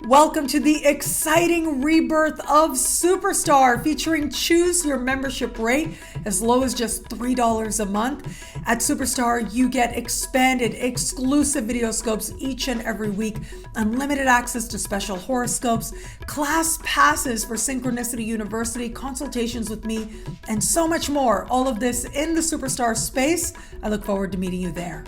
Welcome to the exciting rebirth of Superstar, featuring choose your membership rate as low as just $3 a month. At Superstar, you get expanded, exclusive videoscopes each and every week, unlimited access to special horoscopes, class passes for Synchronicity University, consultations with me, and so much more. All of this in the Superstar space. I look forward to meeting you there.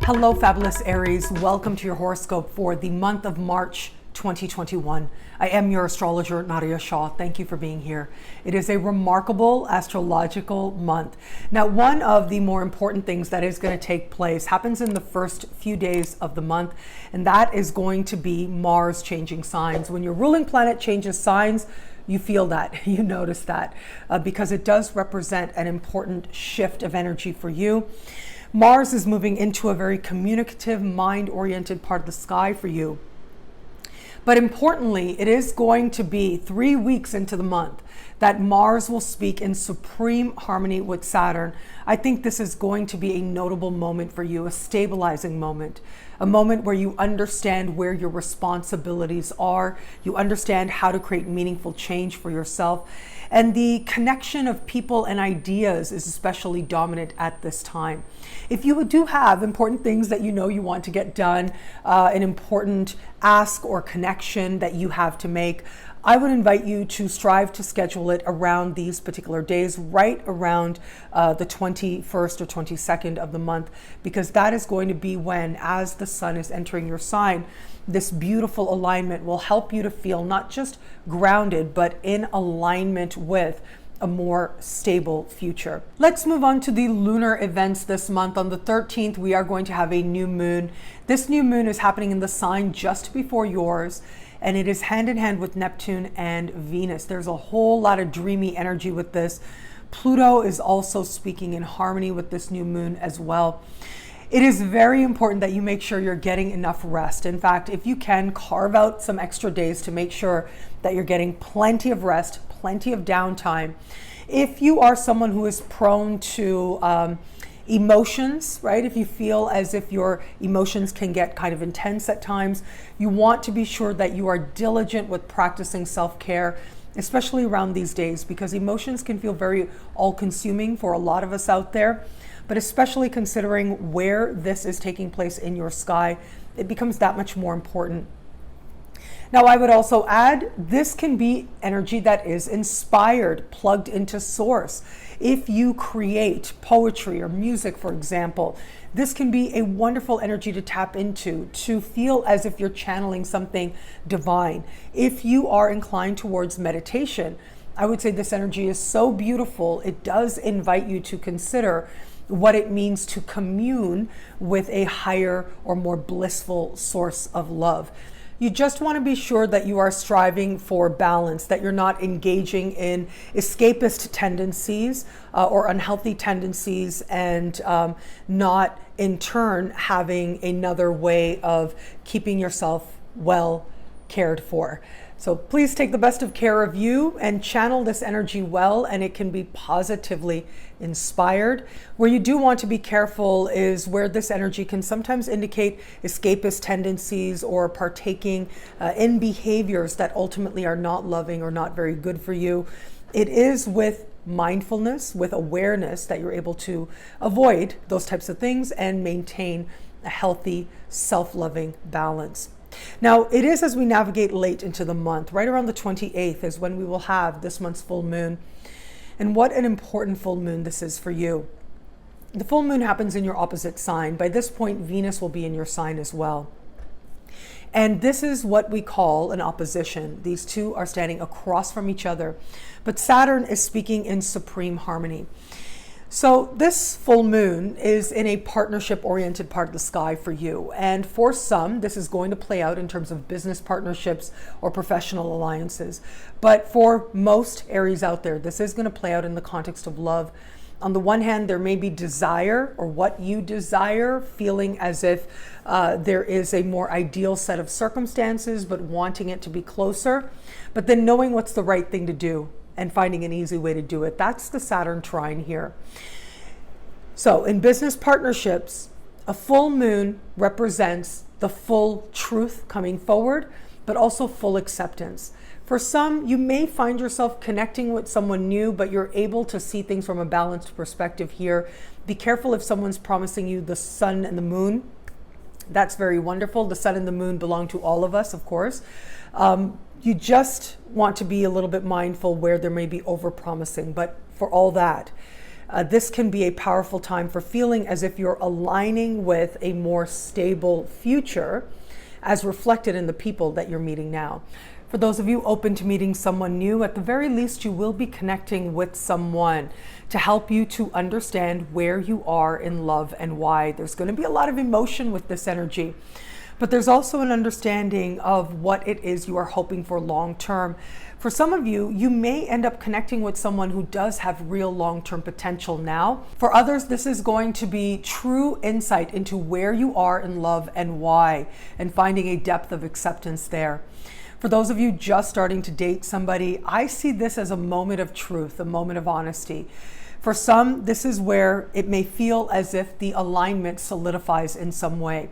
Hello, fabulous Aries. Welcome to your horoscope for the month of March 2021. I am your astrologer, Nadiya Shah. Thank you for being here. It is a remarkable astrological month. Now, one of the more important things that is going to take place happens in the first few days of the month, and that is going to be Mars changing signs. When your ruling planet changes signs, you feel that, you notice that, because it does represent an important shift of energy for you. Mars is moving into a very communicative, mind-oriented part of the sky for you. But importantly, it is going to be 3 weeks into the month that Mars will speak in supreme harmony with Saturn. I think this is going to be a notable moment for you, a stabilizing moment, a moment where you understand where your responsibilities are, you understand how to create meaningful change for yourself. And the connection of people and ideas is especially dominant at this time. If you do have important things that you know you want to get done, an important ask or connection that you have to make, I would invite you to strive to schedule it around these particular days, right around the 21st or 22nd of the month, because that is going to be when, as the sun is entering your sign, this beautiful alignment will help you to feel not just grounded, but in alignment with a more stable future. Let's move on to the lunar events this month. On the 13th, we are going to have a new moon. This new moon is happening in the sign just before yours, and it is hand in hand with Neptune and Venus. There's a whole lot of dreamy energy with this. Pluto is also speaking in harmony with this new moon as well. It is very important that you make sure you're getting enough rest. In fact, if you can, carve out some extra days to make sure that you're getting plenty of rest, plenty of downtime. If you are someone who is prone to emotions, right? If you feel as if your emotions can get kind of intense at times, you want to be sure that you are diligent with practicing self-care, especially around these days, because emotions can feel very all-consuming for a lot of us out there. But especially considering where this is taking place in your sky, it becomes that much more important. Now, I would also add, this can be energy that is inspired, plugged into source. If you create poetry or music, for example, this can be a wonderful energy to tap into, to feel as if you're channeling something divine. If you are inclined towards meditation, I would say this energy is so beautiful, it does invite you to consider what it means to commune with a higher or more blissful source of love. You just want to be sure that you are striving for balance, that you're not engaging in escapist tendencies or unhealthy tendencies, and not in turn having another way of keeping yourself well cared for. So please take the best of care of you and channel this energy well, and it can be positively inspired. Where you do want to be careful is where this energy can sometimes indicate escapist tendencies or partaking in behaviors that ultimately are not loving or not very good for you. It is with mindfulness, with awareness, that you're able to avoid those types of things and maintain a healthy, self-loving balance. Now, it is as we navigate late into the month, right around the 28th is when we will have this month's full moon. And what an important full moon this is for you. The full moon happens in your opposite sign. By this point, Venus will be in your sign as well. And this is what we call an opposition. These two are standing across from each other, but Saturn is speaking in supreme harmony. So this full moon is in a partnership-oriented part of the sky for you. And for some, this is going to play out in terms of business partnerships or professional alliances. But for most Aries out there, this is going to play out in the context of love. On the one hand, there may be desire, or what you desire, feeling as if there is a more ideal set of circumstances, but wanting it to be closer. But then knowing what's the right thing to do and finding an easy way to do it. That's the Saturn trine here. So in business partnerships, a full moon represents the full truth coming forward, but also full acceptance. For some, you may find yourself connecting with someone new, but you're able to see things from a balanced perspective here. Be careful if someone's promising you the sun and the moon. That's very wonderful. The sun and the moon belong to all of us, of course. You just want to be a little bit mindful where there may be over-promising, but for all that, this can be a powerful time for feeling as if you're aligning with a more stable future as reflected in the people that you're meeting now. For those of you open to meeting someone new, at the very least, you will be connecting with someone to help you to understand where you are in love and why. There's going to be a lot of emotion with this energy, but there's also an understanding of what it is you are hoping for long term. For some of you, you may end up connecting with someone who does have real long-term potential now. For others, this is going to be true insight into where you are in love and why, and finding a depth of acceptance there. For those of you just starting to date somebody, I see this as a moment of truth, a moment of honesty. For some, this is where it may feel as if the alignment solidifies in some way.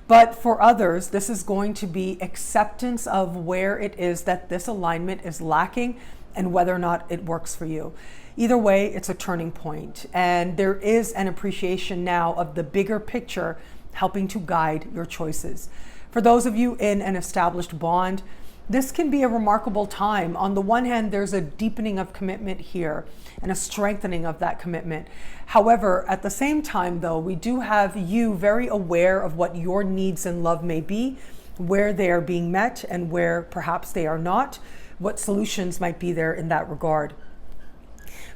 But for others, this is going to be acceptance of where it is that this alignment is lacking and whether or not it works for you. Either way, it's a turning point, and there is an appreciation now of the bigger picture helping to guide your choices. For those of you in an established bond, this can be a remarkable time. On the one hand, there's a deepening of commitment here and a strengthening of that commitment. However, at the same time, though, we do have you very aware of what your needs in love may be, where they are being met and where perhaps they are not, what solutions might be there in that regard.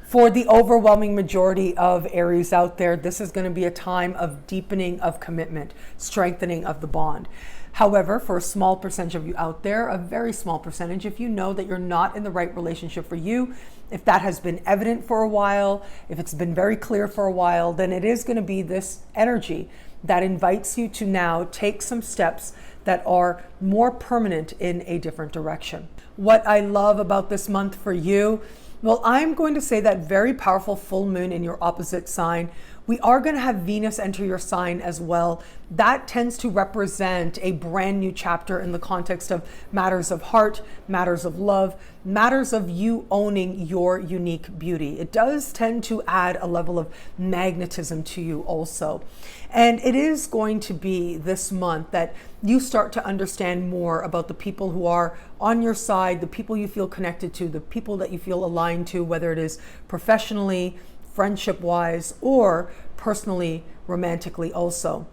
For the overwhelming majority of Aries out there, this is going to be a time of deepening of commitment, strengthening of the bond. However, for a small percentage of you out there, a very small percentage, if you know that you're not in the right relationship for you, if that has been evident for a while, if it's been very clear for a while, then it is going to be this energy that invites you to now take some steps that are more permanent in a different direction. What I love about this month for you, well, I'm going to say that very powerful full moon in your opposite sign. We are going to have Venus enter your sign as well. That tends to represent a brand new chapter in the context of matters of heart, matters of love, matters of you owning your unique beauty. It does tend to add a level of magnetism to you also. And it is going to be this month that you start to understand more about the people who are on your side, the people you feel connected to, the people that you feel aligned to, whether it is professionally, friendship-wise, or personally, romantically also.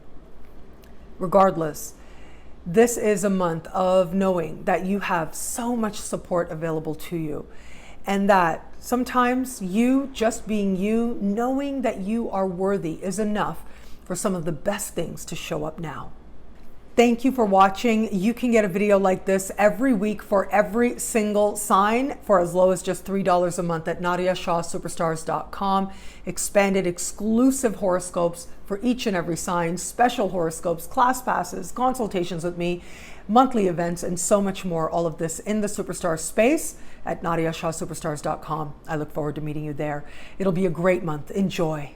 Regardless, this is a month of knowing that you have so much support available to you, and that sometimes you just being you, knowing that you are worthy, is enough for some of the best things to show up now. Thank you for watching. You can get a video like this every week for every single sign for as low as just $3 a month at NadiyaShahSuperstars.com. Expanded exclusive horoscopes for each and every sign, special horoscopes, class passes, consultations with me, monthly events, and so much more. All of this in the Superstar space at NadiyaShahSuperstars.com. I look forward to meeting you there. It'll be a great month. Enjoy.